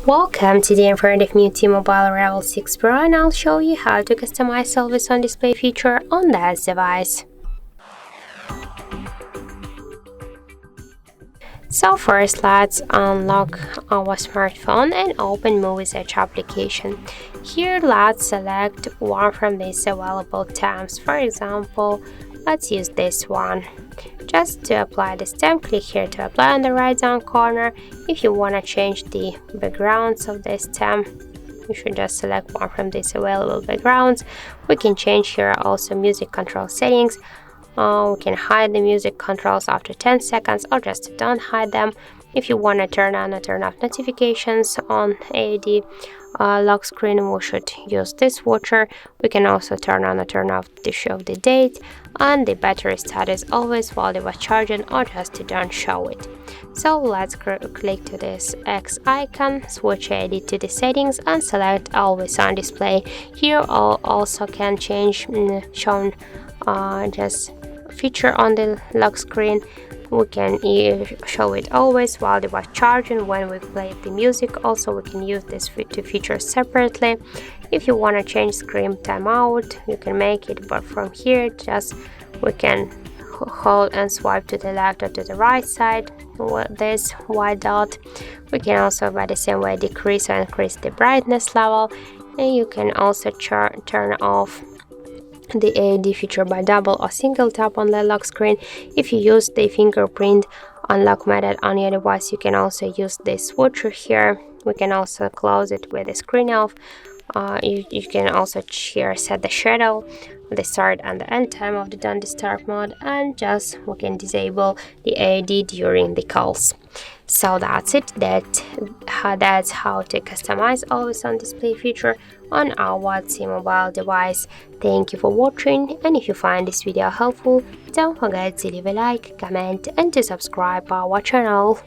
Welcome to the informative new T-MOBILE Revvl 6 Pro, and I'll show you how to customize Always On Display feature on this device. So first, let's unlock our smartphone and open Muviz application. Here, let's select one from these available tabs. For example, let's use this one. Just to apply this tab, click here to apply on the right down corner. If you want to change the backgrounds of this tab, you should just select one from these available backgrounds. We can change here also music control settings. We can hide the music controls after 10 seconds or just don't hide them. If you want to turn on or turn off notifications on AOD lock screen, we should use this watcher. We can also turn on or turn off to show the date and the battery status always while it was charging or just to don't show it. So let's click to this X icon, switch AOD to the settings and select always on display. Here also can change shown just feature on the lock screen. We can show it always while the was charging when we play the music. Also, we can use this two features separately. If you want to change screen timeout, you can make it, but from here just we can hold and swipe to the left or to the right side with this white dot. We can also by the same way decrease or increase the brightness level, and you can also turn off the AOD feature by double or single tap on the lock screen. If you use the fingerprint unlock method on your device, you can also use this switcher here. We can also close it with the screen off. You can also here set the shadow, the start and the end time of the don't disturb mode, and just we can disable the AOD during the calls. So that's it. That's how to customize always on display feature on our T-Mobile device. Thank you for watching, and if you find this video helpful, don't forget to leave a like, comment and to subscribe our channel.